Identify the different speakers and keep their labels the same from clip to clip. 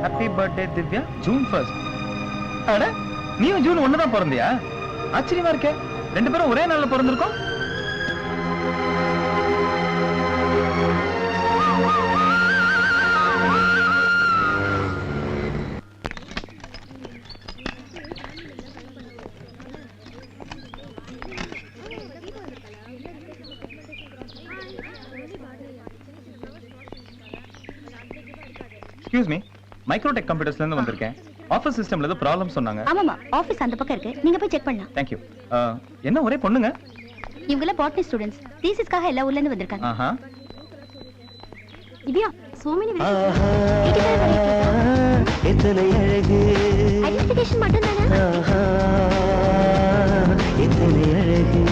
Speaker 1: Happy birthday Divya, June 1st. அட நீயும் June 1 தான் பிறந்தியா? ஆச்சரியமா இருக்கே. ரெண்டு பேரும் ஒரே நாள்ல பிறந்திருக்கோம். Excuse me. மைக்ரோடெக் கம்ப்யூட்டர்ஸ்ல இருந்து வந்திருக்கேன். ஆபீஸ் சிஸ்டம்ல ஏதோ ப்ராப்ளம் சொன்னாங்க.
Speaker 2: ஆமாமா, ஆபீஸ் அந்த பக்கம் இருக்கு. நீங்க போய் செக் பண்ணலாம்.
Speaker 1: Thank you. என்ன ஒரே பொண்ணுங்க?
Speaker 2: இவங்க பாட்னி ஸ்டூடண்ட்ஸ். தீசிஸ்க்காக எல்லா ஊர்ல இருந்து வந்திருக்காங்க.
Speaker 1: ஆஹா.
Speaker 2: திவ்யா, so many
Speaker 3: எத்தனை அழகு.
Speaker 2: ஐடென்டிஃபிகேஷன் மட்டும் தானே?
Speaker 3: எத்தனை அழகு.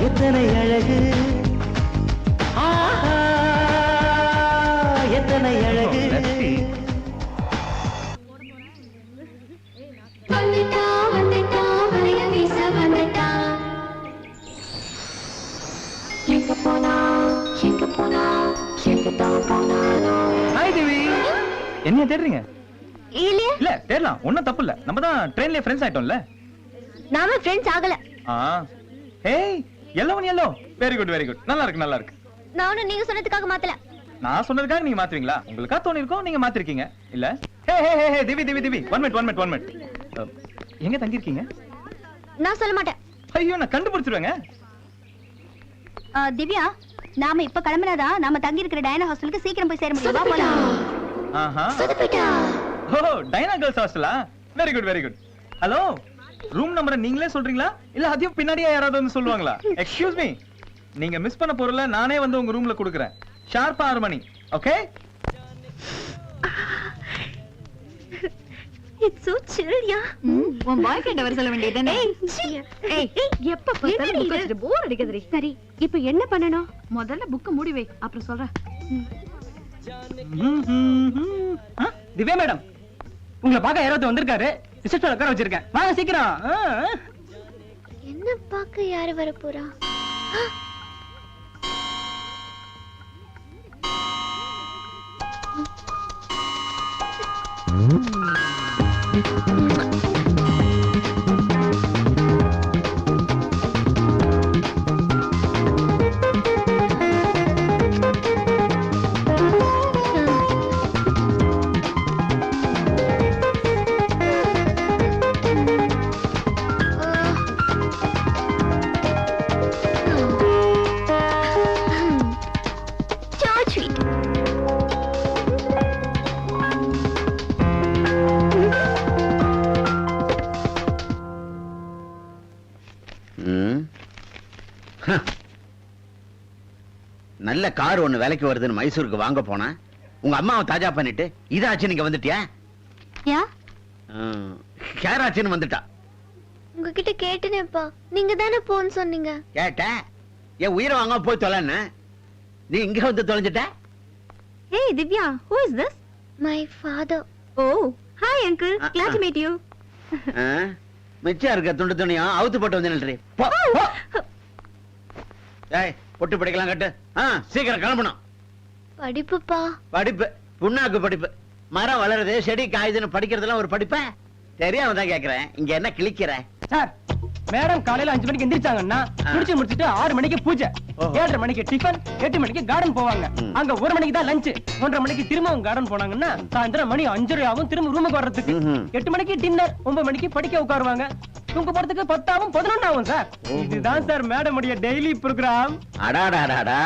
Speaker 3: எத்தனை அழகு. எத்தனை அழகு.
Speaker 1: ஹாய் தேவி. என்ன தேடுறீங்க?
Speaker 2: இல்ல
Speaker 1: தேடலாம், ஒண்ணும் தப்பு இல்ல. நம்ம தான் ட்ரெயின்லயே ஃப்ரெண்ட்ஸ் ஆயிட்டோம்ல.
Speaker 2: நாம ஃப்ரெண்ட்ஸ் ஆகல.
Speaker 1: Hey, yellow very good very good. நல்லா இருக்கு நல்லா இருக்கு.
Speaker 2: நானும் நீங்க சொன்னதுக்காக மாத்தல.
Speaker 1: நான் சொன்னதுக்காக நீங்க மாத்துவீங்களா? உங்களுக்கா தோணி இருக்கும், நீங்க மாத்திருக்கீங்க இல்ல? ஹே ஹே ஹே திவி ஒன் மினிட். எங்க தங்கி இருக்கீங்க?
Speaker 2: நான் சொல்ல மாட்டேன்.
Speaker 1: ஐயோ, நான் கண்டுபிடிச்சிருவேங்க.
Speaker 2: திவ்யா, நாம இப்ப கிளம்பினாதான் நாம தங்கி இருக்கிற டயனா ஹாஸ்டலுக்கு சீக்கிரம் போய் சேர முடியும். வா போலாம்.
Speaker 1: ஆஹா. ஓ, டயனா கேர்ள்ஸ் ஹாஸ்டலா? Very good. ஹலோ, ரூம் நம்பரை நீங்களே சொல்றீங்களா இல்ல அதையும் பின்னாடியே யாராவது வந்து சொல்லுவாங்களா? எக்ஸ்கியூஸ் மீ, நீங்க மிஸ் பண்ண பொருளை நானே வந்து உங்க ரூம்ல கொடுக்குறேன். ஷார்ப்பா 6 மணி. ஓகே?
Speaker 2: இட்ஸ் சோ சில் யா. உன் பாய் ஃப்ரெண்ட் வர சொல்ல வேண்டியதுதானே? ஏய் எப்ப பார்த்தாலும் புக் வச்சிட்டு போர் அடிக்குதுடி. சரி, இப்போ என்ன பண்ணனும்? முதல்ல புக் மூடி வை, அப்புறம் சொல்றேன்.
Speaker 4: திவ்யா மேடம், உங்களை பார்க்க யாராவது வந்திருக்காரு. ரிசப்ஷன்ல உட்கார வச்சிருக்கேன். வாங்க சீக்கிரம்.
Speaker 2: என்ன பார்க்க யாரு வர போறா?
Speaker 3: நல்ல கார் ஒண்ணு விலைக்கு வருதுன்னு மைசூருக்கு வாங்க போனா உங்க அம்மாவை தாஜா பண்ணிட்டு இதாச்சு நீங்க வந்துட்டியா?
Speaker 2: யா,
Speaker 3: கேராச்சின்னு வந்துட்டா.
Speaker 2: உங்ககிட்ட கேட்டேனேப்பா, நீங்க தானே போன்னு சொன்னீங்க.
Speaker 3: கேட்ட என் உயிரை வாங்க போய் தொலைன்னு நீ இங்க வந்து தொலைஞ்சிட்ட.
Speaker 2: Hey Divya, who is this? My father. Oh, hi uncle. Glad to meet you.
Speaker 3: மிச்சம் இருக்க துண்டு துணியும் அவுத்து போட்டு வந்து நில்றி. ஏய், பொட்டு படிக்கலாம் கட்டு. சீக்கிரம் கிளம்பணும்.
Speaker 2: படிப்புப்பா.
Speaker 3: படிப்பு புண்ணாக்கு படிப்பு. மரம் வளருது, செடி காயுதுன்னு படிக்கிறதுலாம் ஒரு படிப்ப? தெரியாம தான் கேக்குறேன். இங்க என்ன கிழிக்கிற?
Speaker 4: சார், மேடம் காலையில 5 மணிக்கு எந்திரிச்சாங்கன்னா குளிச்சு முடிச்சிட்டு 6 மணிக்கு பூஜை, 7:30 மணிக்கு டிஃபன், 8 மணிக்கு கார்டன் போவாங்க. அங்க 1 மணிக்கு தான் லஞ்ச், 1:30 மணிக்கு திரும்பவும் கார்டன் போனாங்கன்னா சாயந்தரம் மணி 5:30 ஆகும் திரும்ப ரூமுக்கு வர்றதுக்கு. 8 மணிக்கு டின்னர், 9 மணிக்கு படிக்க உட்காருவாங்க. தூங்க போறதுக்கு 10 ஆகும் 11 ஆகும் சார். இதுதான் சார் மேடம் உடைய டெய்லி ப்ரோகிராம்.
Speaker 3: அடாடாடாடா,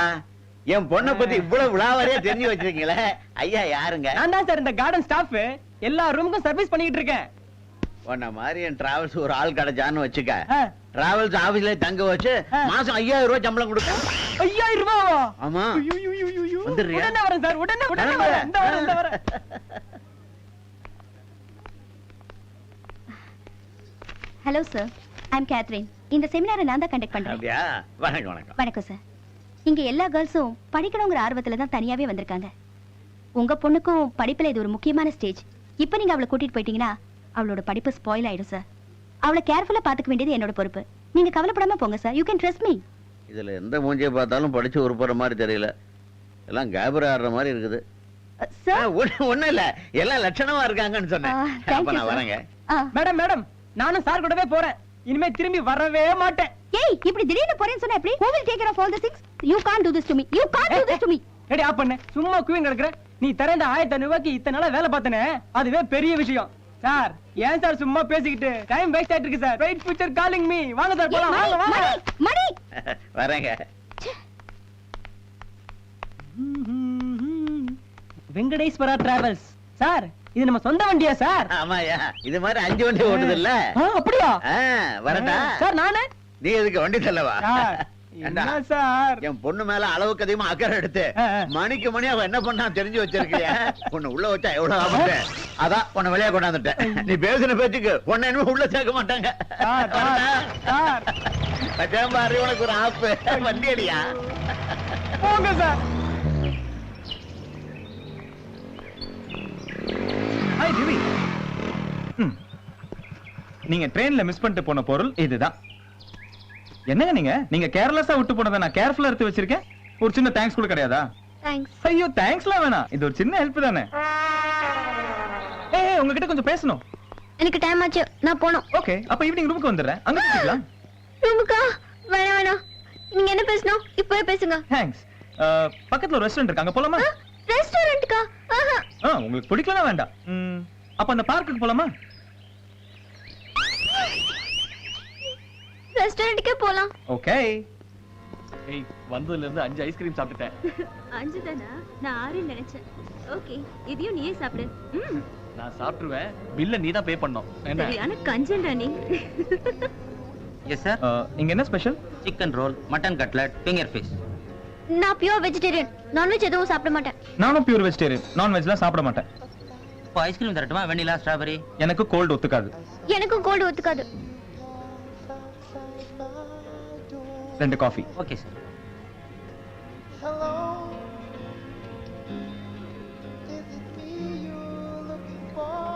Speaker 3: என் பொண்ணை பத்தி இவ்வளவு விழாவாரியா தெரிஞ்சு வச்சிருக்கீங்களே. ஐயா யாருங்க?
Speaker 4: நான் தான் சார் இந்த கார்டன் ஸ்டாஃப். எல்லா ரூமுக்கும் சர்வீஸ் பண்ணிட்டு இருக்கேன்.
Speaker 3: உன்ன மாதிரி என் டிராவல்ஸ் ஒரு ஆள் கிடைச்சான்னு வச்சுக்க. டிராவல்ஸ் ஆபீஸ்ல தங்க வச்சு மாசம் 5000 ரூபாய் சம்பளம் கொடுக்க.
Speaker 4: 5000 ரூபாவா?
Speaker 3: ஆமா.
Speaker 4: வந்துடுறியா? உடனே வரேன் சார், உடனே வரேன். இந்த வரேன்.
Speaker 2: Hello sir, I'm Catherine. இந்த செமினாரை நான் தான் கண்டக்ட் பண்றேன்.
Speaker 3: அப்படியா? வணக்கம் வணக்கம்.
Speaker 2: வணக்கம் சார். இங்க எல்லா கேர்ள்ஸும் படிக்கணுங்கிற ஆர்வத்துல தான் தனியாவே வந்திருக்காங்க. உங்க பொண்ணுக்கும் படிப்புல இது ஒரு முக்கியமான ஸ்டேஜ். இப்போ நீங்க அவளை கூட்டிட்டு போயிட்டீங்கன்னா அவளோட படிப்பு ஸ்பாயில் ஆயிடும் சார். அவளை கேர்ஃபுல்லா பாத்துக்க வேண்டியது என்னோட பொறுப்பு. நீங்க கவலைப்படாம போங்க sir. You can trust me.
Speaker 3: இதுல எந்த மூஞ்சியை பார்த்தாலும் படிச்சு உருப்புற மாதிரி தெரியல. எல்லாம் கேபரா ஆடுற மாதிரி இருக்குது.
Speaker 2: சார்,
Speaker 3: ஒண்ணும் இல்ல, எல்லாம் லட்சணமா இருக்காங்கன்னு சொன்னேன்.
Speaker 2: thank
Speaker 3: அப்ப
Speaker 2: you,
Speaker 3: நான்
Speaker 2: sir.
Speaker 3: வரேங்க.
Speaker 4: மேடம் மேடம், நானும் சார் கூடவே போறேன். இனிமே திரும்பி வரவே மாட்டேன்.
Speaker 2: ஏய், இப்படி திடீர்னு போறேன்னு சொன்னா எப்படி? Who will take care of all the things? You can't do this to me. You can't do this to me.
Speaker 4: ஏடி ஆப் பண்ணு. சும்மா குவிங் கிடக்குற. நீ தர இந்த 1500 ரூபாய்க்கு இத்தனை நாளா வேலை பார்த்தனே, அதுவே பெரிய விஷயம். சார், ஏன் சார் சும்மா பேசிக்கிட்டு டைம் வேஸ்ட் ஆயிட்டு இருக்கு sir. Wait future calling me. வாங்க சார் போலாம். வாங்க வாங்க.
Speaker 2: மணி.
Speaker 3: வரேங்க.
Speaker 4: வெங்கடேஸ்வரா டிராவல்ஸ். சார், இது நம்ம சொந்த வண்டியா சார்?
Speaker 3: ஆமாயா, இது மாதிரி 5 வண்டி ஓடுது இல்ல?
Speaker 4: அப்படியா?
Speaker 3: வரட்டா?
Speaker 4: சார் நானு.
Speaker 3: நீ எதுக்கு வண்டி தள்ளவா?
Speaker 4: சார், என்ன சார்?
Speaker 3: என் பொண்ணு மேல அளவுக்கு அதிகமா அக்கறை எடுத்து மணிக்கு மணி அவ என்ன பண்ணா தெரிஞ்சு வச்சிருக்கிய. உன்னை உள்ள வச்சா எவ்வளவு ஆபத்து. அதான் உன்னை வெளியே கொண்டாந்துட்டேன். நீ பேசின பேச்சுக்கு உன்னை இனிமே உள்ள சேர்க்க மாட்டாங்க. பாரு, உனக்கு ஒரு ஆப்பு. வண்டி அடியா?
Speaker 4: போங்க சார்.
Speaker 1: ஹாய் திவி. நீங்க ட்ரெயின்ல மிஸ் பண்ணிட்டு போன பொருள் இதுதான். என்னங்க நீங்க கேர்லெஸ்ஸா விட்டு போனதை நான் கேர்ஃபுல்லா எடுத்து வச்சிருக்கேன். ஒரு சின்ன தேங்க்ஸ் கூட கிடையாதா?
Speaker 2: Thanks.
Speaker 1: ஐயோ, தேங்க்ஸ்லாம் வேணாம். இது ஒரு சின்ன ஹெல்ப் தானே. ஏய், உங்ககிட்ட கொஞ்சம் பேசணும்.
Speaker 2: எனக்கு டைம் ஆச்சு, நான் போணும்.
Speaker 1: ஓகே, அப்ப ஈவினிங் ரூமுக்கு வந்துடுறேன். அங்க பேசிக்கலாம்.
Speaker 2: ரூமுக்கா? வேணாம் வேணாம். நீங்க என்ன பேசணும் இப்பவே பேசுங்க.
Speaker 1: தேங்க்ஸ். பக்கத்துல ஒரு ரெஸ்டாரண்ட் இருக்கு, அங்க போலாமா?
Speaker 2: ரெஸ்டாரண்ட்க்கா?
Speaker 1: உங்களுக்கு பிடிக்கலனா வேண்டாம். அப்ப அந்த பார்க்குக்கு போலாமா?
Speaker 2: ரெஸ்டாரண்ட்க்கே போலாம்.
Speaker 1: ஓகே.
Speaker 5: ஏய், வந்ததுல இருந்து 5 ஐஸ்கிரீம் சாப்பிட்டுட்டேன்.
Speaker 2: 5 தானா? நான் 6 நினைச்சேன். ஓகே, இதையும் நீயே சாப்பிடு.
Speaker 5: நான் சாப்பிட்டுருவேன். பில்ல நீ தான் பே பண்ணணும். என்ன?
Speaker 2: சரியான கஞ்சன்டா நீ.
Speaker 6: Yes sir.
Speaker 1: இங்க என்ன special?
Speaker 6: Chicken roll, mutton cutlet, finger fish.
Speaker 2: நான் பியூர் வெஜிடேரியன். நான்வெஜ் எதுவும் சாப்பிட மாட்டேன்.
Speaker 1: நானும் பியூர் வெஜிடேரியன். நான்வெஜ்லாம் சாப்பிட மாட்டேன்.
Speaker 6: இப்போ ஐஸ்கிரீம் தரட்டுமா? வெண்ணிலா, ஸ்ட்ராபெரி?
Speaker 1: எனக்கு கோல்ட் ஒத்துக்காது.
Speaker 2: எனக்கும் கோல்டு ஒத்துக்காது.
Speaker 1: 2 காஃபி.
Speaker 6: Okay sir.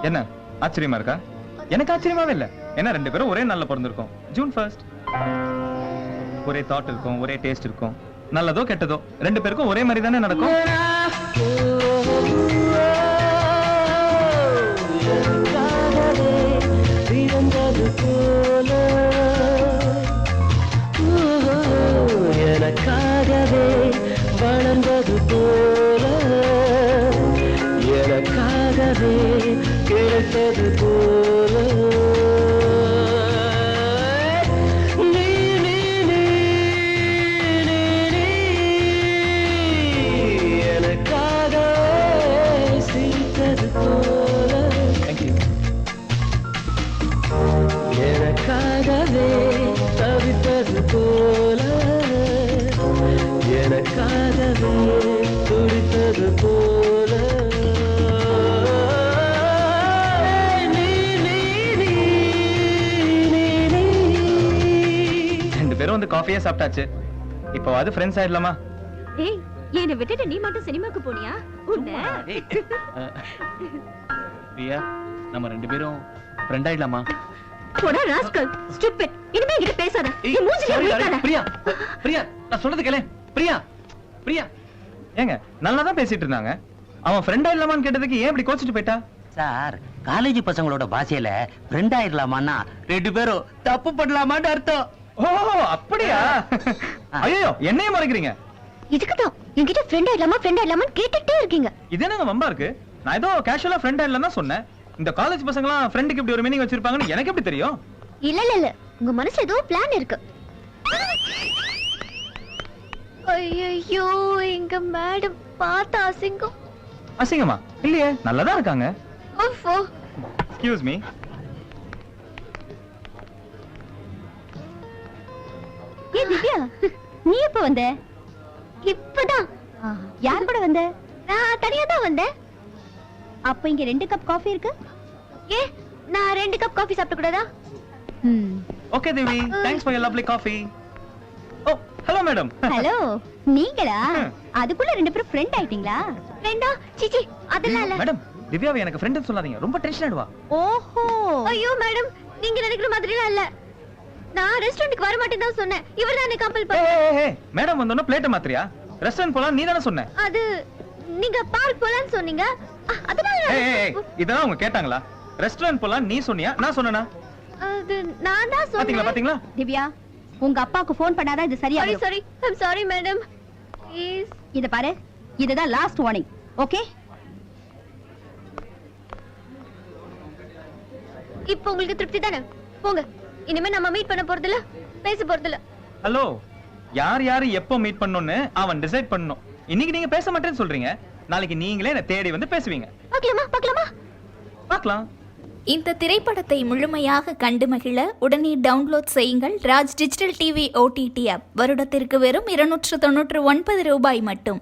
Speaker 1: என்ன ஆச்சரியமா இருக்கா? எனக்கு ஆச்சரியமாவே இல்ல. ஏன்னா 2 பேரும் ஒரே நாள்ல பிறந்திருக்கோம். ஜூன் 1. ஒரே தாட் இருக்கும், ஒரே டேஸ்ட் இருக்கும். நல்லதோ கெட்டதோ 2 பேருக்கும் ஒரே மாதிரி தானே நடக்கும்.
Speaker 7: எனக்காகவே வளர்ந்தது போல, எனக்காகவே கிடைத்தது போல. நீ நீ நீ நீ நீ எனக்காகவே சிரித்தது போல, எனக்காகவே தவித்தது போல, எனக்காகவே துடித்தது போல. நீ நீ நீ நீ நீ.
Speaker 1: 2 பேரும் வந்து காஃபியே சாப்பிட்டாச்சு. இப்போ அது ஃப்ரெண்ட்ஸ் ஆயிடலாமா?
Speaker 2: ஏய், என்னை விட்டுட்டு நீ மட்டும் சினிமாக்கு போனியா? உன்னை
Speaker 5: ஏய், பிரியா, நம்ம 2 பேரும் ஃப்ரெண்ட் ஆயிடலாமா?
Speaker 2: போடா ராஸ்கல், ஸ்டூபிட். இனிமே என்கிட்ட பேசாத.
Speaker 5: ஏய்,
Speaker 2: என் மூஞ்சில
Speaker 5: sorry,
Speaker 2: முழிக்காத.
Speaker 5: பிரியா, பிரியா, நான் சொல்றது கேளு. பிரியா, பிரியா.
Speaker 1: ஏங்க நல்லா தான் பேசிட்டு இருந்தாங்க. அவன் ஃப்ரெண்ட் ஆயிடலாமான்னு கேட்டதுக்கு ஏன் இப்படி கோச்சிட்டு போயிட்டா?
Speaker 6: சார், காலேஜ் பசங்களோட பாஷையில ஃப்ரெண்ட் ஆயிடலாமான்னா 2 பேரும் தப்பு பண்ணலாமான்னு அர்த்தம்.
Speaker 1: ஓ, அப்படியா? ஐயோ, என்னையும் மறைக்கிறீங்க.
Speaker 2: இதுக்குதான் என்கிட்ட ஃப்ரெண்ட் ஆயிடலாமான்னு கேட்டுட்டே இருக்கீங்க.
Speaker 1: இது என்னங்க வம்பா இருக்கு? நான் ஏதோ கேஷுவலா ஃப்ரெண்ட் ஆயிடலாம் தான் சொன்னேன். இந்த காலேஜ் பசங்கலாம் ஃப்ரெண்டுக்கு இப்படி ஒரு மீனிங் வச்சிருப்பாங்கன்னு எனக்கு எப்படி தெரியும்?
Speaker 2: இல்ல உங்க மனசுல ஏதோ பிளான் இருக்கு. ஐயோ, எங்க மேடம் பார்த்த அசிங்கம்.
Speaker 1: அசிங்கமா? இல்லையே, நல்லதா இருக்காங்க.
Speaker 2: ஓஃபோ.
Speaker 1: Excuse me.
Speaker 2: ஏ திவ்யா, நீ எப்ப வந்த? இப்பதான். யார் கூட வந்த? நான் தனியா தான் வந்தேன். அப்ப இங்க 2 கப் காஃபி இருக்கு. ஏ, நான் 2 கப் காஃபி சாப்பிட கூடாதா? ம்
Speaker 1: okay Devi, thanks for your lovely coffee. Oh hello madam.
Speaker 2: Hello, நீங்களா? அதுக்குள்ள ரெண்டு பேரும் ஃப்ரெண்ட் ஆயிட்டீங்களா? ஃப்ரெண்டா? சிச்சி, அதெல்லாம் இல்ல.
Speaker 1: மேடம், திவ்யாவை எனக்கு ஃப்ரெண்ட்னு சொல்லாதீங்க, ரொம்ப டென்ஷன் ஆயிடுவா.
Speaker 2: ஓஹோ. ஐயோ மேடம், நீங்க நினைக்கிற மாதிரிலாம் இல்ல. நான் ரெஸ்டாரன்ட்க்கு வர மாட்டேன்னு தான் சொன்னேன். இவர்தான் என்ன கம்பல் பண்ண.
Speaker 1: மேடம் வந்தோன பிளேட் மாத்திரியா? ரெஸ்டாரன்ட் போலாம் நீ தானே சொன்ன.
Speaker 2: அது நீங்க பார்க் போலாம்னு சொன்னீங்க. அதனால
Speaker 1: இதெல்லாம் அவங்க கேட்டாங்களா? ரெஸ்டாரன்ட் போலாம் நீ சொன்னியா நான் சொன்னேனா?
Speaker 2: அது நான் தான்
Speaker 1: பாத்தீங்களா
Speaker 2: சொன்னேன்.
Speaker 1: பாத்தீங்களா?
Speaker 2: திவ்யா, உங்க அப்பாக்கு ஃபோன் பண்ணாதான் இது சரியா வரும். Sorry, I am sorry madam. Please. இத பாரு, இதுதான் லாஸ்ட் வார்னிங். ஓகே? இப்போ உங்களுக்கு திருப்தி தானே? போங்க. இனிமே நம்ம மீட் பண்ண போறது இல்ல, பேச போறது இல்ல.
Speaker 1: ஹலோ, யார் யாரு எப்போ மீட் பண்ணனும்னு அவன் டிசைட் பண்ணனும். இன்னைக்கு நீங்க பேச மாட்டேன்னு சொல்றீங்க, நாளைக்கு நீங்களே என்ன தேடி வந்து பேசுவீங்க. பார்க்கலாமா? பார்க்கலாம்.
Speaker 8: இந்த திரைப்படத்தை முழுமையாக கண்டு மகிழ உடனே டவுன்லோட் செய்யுங்கள் Raj digital TV OTT app. வருடத்திற்கு வெறும் 299 ரூபாய் மட்டும்.